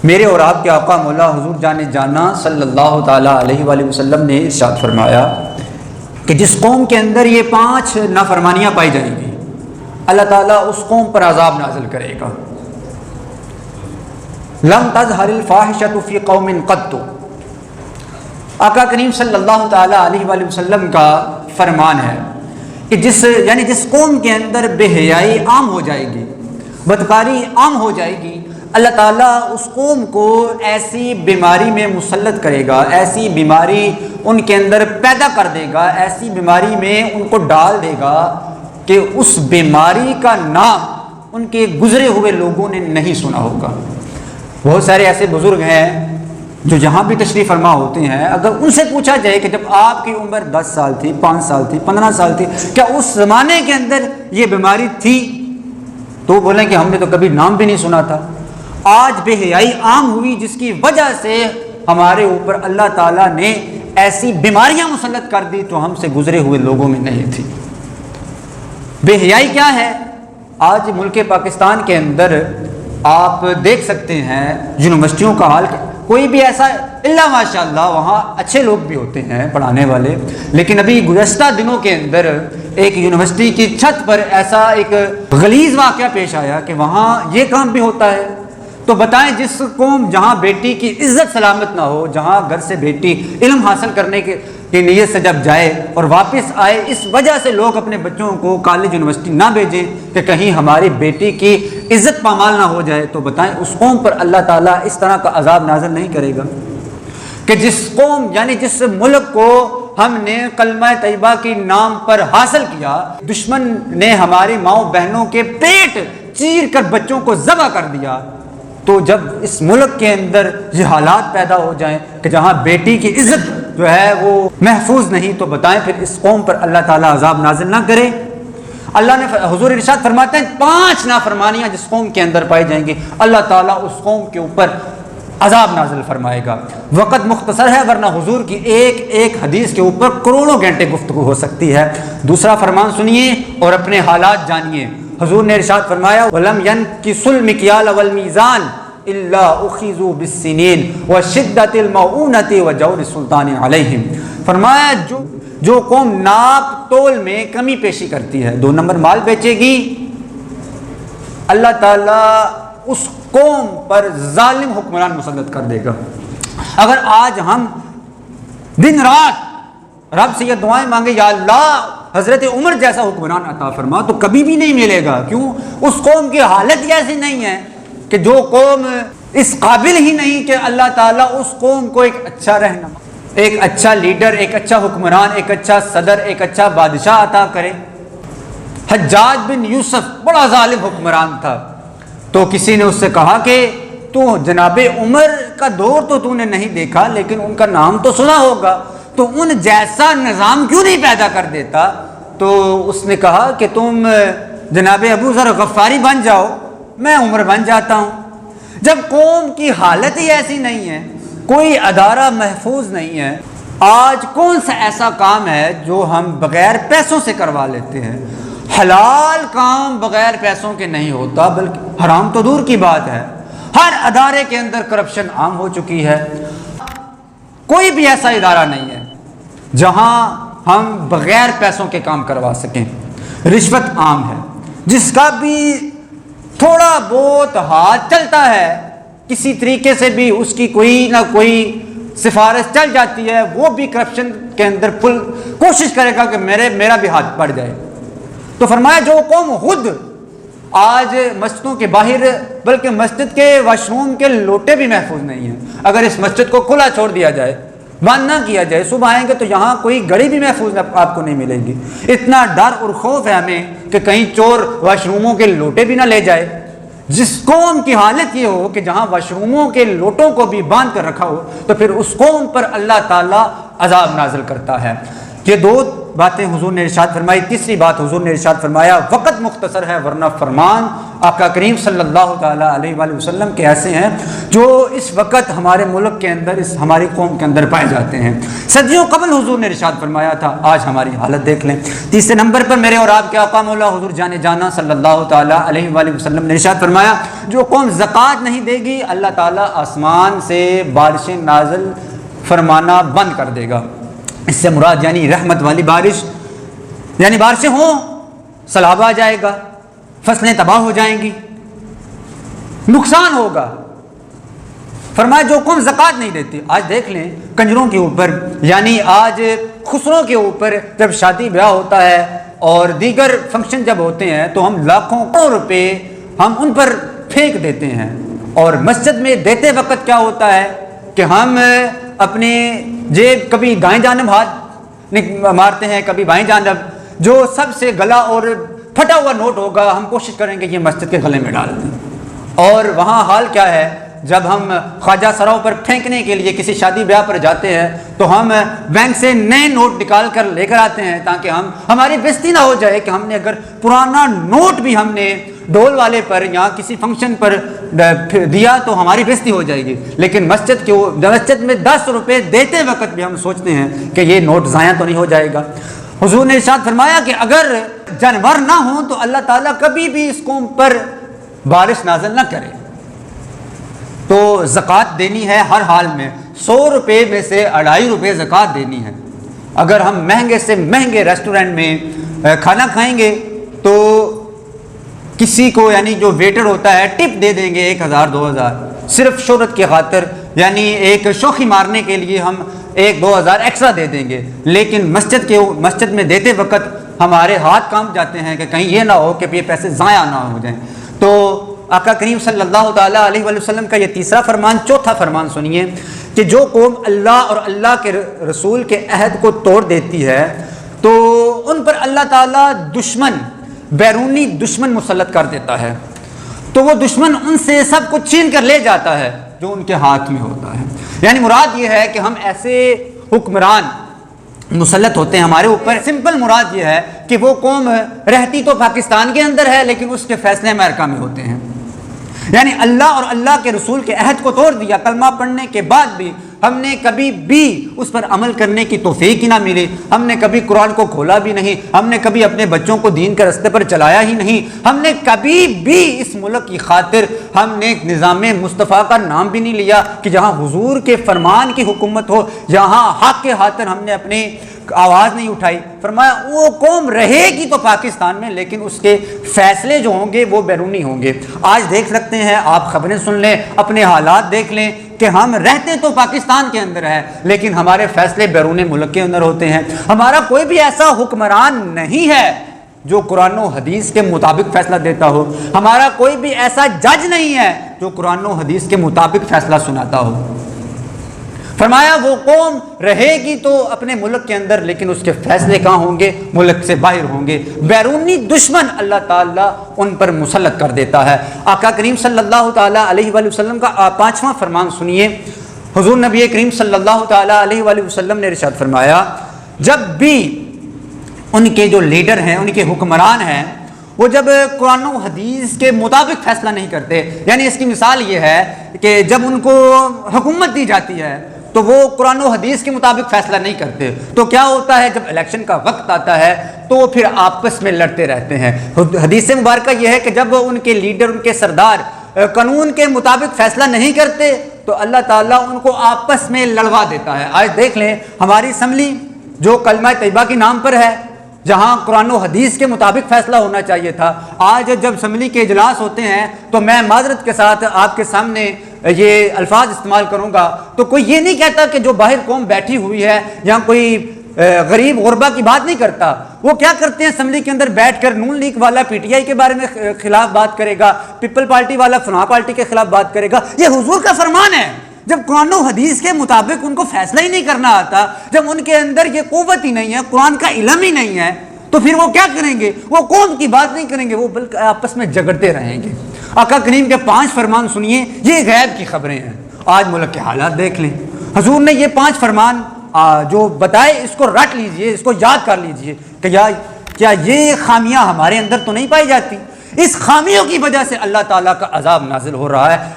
میرے اور آپ کے آقا مولا حضور جان جانا صلی اللہ تعالیٰ علیہ وآلہ وسلم نے ارشاد فرمایا کہ جس قوم کے اندر یہ 5 نافرمانیاں پائی جائیں گی اللہ تعالیٰ اس قوم پر عذاب نازل کرے گا۔ لم تظہر الفاحشۃ فی قوم قط، آقا کریم صلی اللہ تعالیٰ علیہ وآلہ وسلم کا فرمان ہے کہ جس قوم کے اندر بے حیائی عام ہو جائے گی، بدکاری عام ہو جائے گی، اللہ تعالیٰ اس قوم کو ایسی بیماری میں مسلط کرے گا، ایسی بیماری ان کے اندر پیدا کر دے گا، ایسی بیماری میں ان کو ڈال دے گا کہ اس بیماری کا نام ان کے گزرے ہوئے لوگوں نے نہیں سنا ہوگا۔ بہت سارے ایسے بزرگ ہیں جو جہاں بھی تشریف فرما ہوتے ہیں، اگر ان سے پوچھا جائے کہ جب آپ کی عمر 10 سال تھی، 5 سال تھی، 15 سال تھی، کیا اس زمانے کے اندر یہ بیماری تھی؟ تو بولیں کہ ہم نے تو کبھی نام بھی نہیں سنا تھا۔ آج بے حیائی عام ہوئی جس کی وجہ سے ہمارے اوپر اللہ تعالیٰ نے ایسی بیماریاں مسلط کر دی جو ہم سے گزرے ہوئے لوگوں میں نہیں تھی۔ بے حیائی کیا ہے؟ آج ملک پاکستان کے اندر آپ دیکھ سکتے ہیں یونیورسٹیوں کا حال، کوئی بھی ایسا اللہ ماشاء اللہ وہاں اچھے لوگ بھی ہوتے ہیں پڑھانے والے، لیکن ابھی گزشتہ دنوں کے اندر ایک یونیورسٹی کی چھت پر ایسا ایک غلیظ واقعہ پیش آیا کہ وہاں یہ کام بھی ہوتا ہے۔ تو بتائیں جس قوم جہاں بیٹی کی عزت سلامت نہ ہو، جہاں گھر سے بیٹی علم حاصل کرنے کی نیت سے جب جائے اور واپس آئے، اس وجہ سے لوگ اپنے بچوں کو کالج یونیورسٹی نہ بھیجیں کہ کہیں ہماری بیٹی کی عزت پامال نہ ہو جائے، تو بتائیں اس قوم پر اللہ تعالیٰ اس طرح کا عذاب نازل نہیں کرے گا کہ جس قوم جس ملک کو ہم نے کلمہ طیبہ کی نام پر حاصل کیا، دشمن نے ہماری ماؤں بہنوں کے پیٹ چیر کر بچوں کو ذبح کر دیا، تو جب اس ملک کے اندر یہ حالات پیدا ہو جائیں کہ جہاں بیٹی کی عزت جو ہے وہ محفوظ نہیں، تو بتائیں پھر اس قوم پر اللہ تعالیٰ عذاب نازل نہ کرے۔ اللہ نے حضور ارشاد فرماتے ہیں 5 نافرمانیاں جس قوم کے اندر پائی جائیں گی اللہ تعالیٰ اس قوم کے اوپر عذاب نازل فرمائے گا۔ وقت مختصر ہے، ورنہ حضور کی ایک حدیث کے اوپر کروڑوں گھنٹے گفتگو ہو سکتی ہے۔ دوسرا فرمان سنیے اور اپنے حالات جانیے۔ حضور نے ارشاد فرمایا وَلَمْ يَنْقِصُ الْمِكْيَالَ وَالْمِيزَانَ إِلَّا أُخِذُوا بِالسِّنِينِ وَشِدَّةِ الْمَؤُونَةِ وَجَوْرِ السُّلْطَانِ عَلَيْهِمْ۔ فرمایا جو قوم ناپ تول میں کمی پیشی کرتی ہے، 2 نمبر مال بیچے گی، اللہ تعالیٰ اس قوم پر ظالم حکمران مسلط کر دے گا۔ اگر آج ہم دن رات رب سے یہ دعائیں مانگے یا اللہ حضرت عمر جیسا حکمران عطا فرما، تو کبھی بھی نہیں ملے گا۔ کیوں؟ اس قوم کی حالت ایسی نہیں ہے کہ جو قوم اس قابل ہی نہیں کہ اللہ تعالیٰ اس قوم کو ایک اچھا رہنما، ایک اچھا لیڈر، ایک اچھا حکمران، ایک اچھا صدر، ایک اچھا بادشاہ عطا کرے۔ حجاج بن یوسف بڑا ظالم حکمران تھا، تو کسی نے اس سے کہا کہ تو جناب عمر کا دور تو نے نہیں دیکھا لیکن ان کا نام تو سنا ہوگا، تو ان جیسا نظام کیوں نہیں پیدا کر دیتا؟ تو اس نے کہا کہ تم جناب ابو ذر غفاری بن جاؤ، میں عمر بن جاتا ہوں۔ جب قوم کی حالت ہی ایسی نہیں ہے، کوئی ادارہ محفوظ نہیں ہے، آج کون سا ایسا کام ہے جو ہم بغیر پیسوں سے کروا لیتے ہیں؟ حلال کام بغیر پیسوں کے نہیں ہوتا، بلکہ حرام تو دور کی بات ہے، ہر ادارے کے اندر کرپشن عام ہو چکی ہے۔ کوئی بھی ایسا ادارہ نہیں ہے جہاں ہم بغیر پیسوں کے کام کروا سکیں۔ رشوت عام ہے، جس کا بھی تھوڑا بہت ہاتھ چلتا ہے، کسی طریقے سے بھی اس کی کوئی نہ کوئی سفارش چل جاتی ہے، وہ بھی کرپشن کے اندر فل کوشش کرے گا کہ میرا بھی ہاتھ پڑ جائے۔ تو فرمایا جو قوم خود آج مسجدوں کے باہر، بلکہ مسجد کے واش روم کے لوٹے بھی محفوظ نہیں ہیں، اگر اس مسجد کو کھلا چھوڑ دیا جائے، بند نہ کیا جائے، صبح آئیں گے تو یہاں کوئی گھڑی بھی محفوظ آپ کو نہیں ملے گی۔ اتنا ڈر اور خوف ہے ہمیں کہ کہیں چور واش روموں کے لوٹے بھی نہ لے جائے۔ جس قوم کی حالت یہ ہو کہ جہاں واش روموں کے لوٹوں کو بھی باندھ کر رکھا ہو، تو پھر اس قوم پر اللہ تعالیٰ عذاب نازل کرتا ہے۔ یہ باتیں حضور نے ارشاد فرمائی۔ تیسری بات حضور نے ارشاد فرمایا وقت مختصر ہے ورنہ فرمان آقا کریم صلی اللہ تعالیٰ علیہ وآلہ وسلم کے ایسے ہیں جو اس وقت ہمارے ملک کے اندر، اس ہماری قوم کے اندر پائے جاتے ہیں۔ صدیوں قبل حضور نے ارشاد فرمایا تھا، آج ہماری حالت دیکھ لیں۔ تیسرے نمبر پر میرے اور آپ کے آقا مولا حضور جان جانا صلی اللہ تعالیٰ علیہ وآلہ وسلم نے ارشاد فرمایا جو قوم زکوٰۃ نہیں دے گی اللہ تعالیٰ آسمان سے بارشیں نازل فرمانا بند کر دے گا۔ اس سے مراد یعنی رحمت والی بارش، یعنی بارشیں ہوں سیلاب آ جائے گا، فصلیں تباہ ہو جائیں گی، نقصان ہوگا۔ فرمایا جو قوم زکوٰۃ نہیں دیتی، آج دیکھ لیں کنجروں کے اوپر، یعنی آج خسروں کے اوپر جب شادی بیاہ ہوتا ہے اور دیگر فنکشن جب ہوتے ہیں تو ہم لاکھوں کروڑ روپے ہم ان پر پھینک دیتے ہیں، اور مسجد میں دیتے وقت کیا ہوتا ہے کہ ہم اپنے جیب کبھی دائیں جانب ہاتھ مارتے ہیں، کبھی بائیں جانب، جو سب سے گلا اور پھٹا ہوا نوٹ ہوگا ہم کوشش کریں گے یہ مسجد کے گلے میں ڈال دیں۔ اور وہاں حال کیا ہے جب ہم خواجہ سراؤں پر پھینکنے کے لیے کسی شادی بیاہ پر جاتے ہیں تو ہم بینک سے نئے نوٹ نکال کر لے کر آتے ہیں تاکہ ہماری بےزتی نہ ہو جائے کہ ہم نے اگر پرانا نوٹ بھی ہم نے ڈول والے پر یا کسی فنکشن پر دیا تو ہماری بےزتی ہو جائے گی۔ لیکن مسجد میں 10 روپے دیتے وقت بھی ہم سوچتے ہیں کہ یہ نوٹ ضائع تو نہیں ہو جائے گا۔ حضور نے ارشاد فرمایا کہ اگر جانور نہ ہوں تو اللہ تعالیٰ کبھی بھی اس قوم پر بارش نازل نہ کرے۔ تو زکوٰۃ دینی ہے ہر حال میں، 100 روپے میں سے 2.5 روپے زکوٰۃ دینی ہے۔ اگر ہم مہنگے سے مہنگے ریسٹورنٹ میں کھانا کھائیں گے تو کسی کو یعنی جو ویٹر ہوتا ہے ٹپ دے دیں گے 1000 2000 صرف شہرت کی خاطر، یعنی ایک شوخی مارنے کے لیے ہم 1-2 ہزار ایکسٹرا دے دیں گے، لیکن مسجد میں دیتے وقت ہمارے ہاتھ کانپ جاتے ہیں کہ کہیں یہ نہ ہو کہ یہ پیسے ضائع نہ ہو جائیں۔ تو آقا کریم صلی اللہ تعالیٰ علیہ وآلہ وسلم کا یہ تیسرا فرمان۔ چوتھا فرمان سنیے کہ جو قوم اللہ اور اللہ کے رسول کے عہد کو توڑ دیتی ہے تو ان پر اللہ تعالیٰ بیرونی دشمن مسلط کر دیتا ہے، تو وہ دشمن ان سے سب کچھ چھین کر لے جاتا ہے جو ان کے ہاتھ میں ہوتا ہے۔ یعنی مراد یہ ہے کہ ہم ایسے حکمران مسلط ہوتے ہیں ہمارے اوپر، سمپل مراد یہ ہے کہ وہ قوم رہتی تو پاکستان کے اندر ہے لیکن اس کے فیصلے امریکہ میں ہوتے ہیں۔ یعنی اللہ اور اللہ کے رسول کے عہد کو توڑ دیا، کلمہ پڑھنے کے بعد بھی ہم نے کبھی بھی اس پر عمل کرنے کی توفیق ہی نہ ملی، ہم نے کبھی قرآن کو کھولا بھی نہیں، ہم نے کبھی اپنے بچوں کو دین کے راستے پر چلایا ہی نہیں، ہم نے کبھی بھی اس ملک کی خاطر ہم نے نظام مصطفیٰ کا نام بھی نہیں لیا کہ جہاں حضور کے فرمان کی حکومت ہو، یہاں حق کے خاطر ہم نے اپنی آواز نہیں اٹھائی۔ فرمایا وہ قوم رہے گی تو پاکستان میں لیکن اس کے فیصلے جو ہوں گے وہ بیرونی ہوں گے۔ آج دیکھ سکتے ہیں آپ، خبریں سن لیں، اپنے حالات دیکھ لیں کہ ہم رہتے تو پاکستان کے اندر ہے لیکن ہمارے فیصلے بیرون ملک کے اندر ہوتے ہیں۔ ہمارا کوئی بھی ایسا حکمران نہیں ہے جو قرآن و حدیث کے مطابق فیصلہ دیتا ہو، ہمارا کوئی بھی ایسا جج نہیں ہے جو قرآن و حدیث کے مطابق فیصلہ سناتا ہو۔ فرمایا وہ قوم رہے گی تو اپنے ملک کے اندر لیکن اس کے فیصلے کہاں ہوں گے؟ ملک سے باہر ہوں گے۔ بیرونی دشمن اللہ تعالیٰ ان پر مسلط کر دیتا ہے۔ آقا کریم صلی اللہ تعالیٰ علیہ وآلہ وسلم کا 5واں فرمان سنیے۔ حضور نبی کریم صلی اللہ تعالیٰ علیہ وآلہ وسلم نے ارشاد فرمایا جب بھی ان کے جو لیڈر ہیں، ان کے حکمران ہیں، وہ جب قرآن و حدیث کے مطابق فیصلہ نہیں کرتے، یعنی اس کی مثال یہ ہے کہ جب ان کو حکومت دی جاتی ہے تو وہ قرآن و حدیث کے مطابق فیصلہ نہیں کرتے، تو کیا ہوتا ہے جب الیکشن کا وقت آتا ہے تو وہ پھر آپس میں لڑتے رہتے ہیں۔ حدیث مبارکہ یہ ہے کہ جب ان کے لیڈر، ان کے سردار قانون کے مطابق فیصلہ نہیں کرتے تو اللہ تعالیٰ ان کو آپس میں لڑوا دیتا ہے۔ آج دیکھ لیں ہماری اسمبلی جو کلمہ طیبہ کے نام پر ہے، جہاں قرآن و حدیث کے مطابق فیصلہ ہونا چاہیے تھا، آج جب اسمبلی کے اجلاس ہوتے ہیں تو میں معذرت کے ساتھ آپ کے سامنے یہ الفاظ استعمال کروں گا تو کوئی یہ نہیں کہتا کہ جو باہر قوم بیٹھی ہوئی ہے یا کوئی غریب غربا کی بات نہیں کرتا، وہ کیا کرتے ہیں اسمبلی کے اندر بیٹھ کر نون لیگ والا پی ٹی آئی کے بارے میں خلاف بات کرے گا، پیپل پارٹی والا فلاں پارٹی کے خلاف بات کرے گا۔ یہ حضور کا فرمان ہے۔ جب قرآن و حدیث کے مطابق ان کو فیصلہ ہی نہیں کرنا آتا، جب ان کے اندر یہ قوت ہی نہیں ہے، قرآن کا علم ہی نہیں ہے، تو پھر وہ کیا کریں گے؟ وہ قوم کی بات نہیں کریں گے، وہ بلکہ آپس میں جھگڑتے رہیں گے۔ آقا کریم کے 5 فرمان سنیے، یہ غیب کی خبریں ہیں۔ آج ملک کے حالات دیکھ لیں، حضور نے یہ 5 فرمان جو بتائے اس کو رٹ لیجئے، اس کو یاد کر لیجئے کہ کیا یہ خامیاں ہمارے اندر تو نہیں پائی جاتی؟ اس خامیوں کی وجہ سے اللہ تعالیٰ کا عذاب نازل ہو رہا ہے۔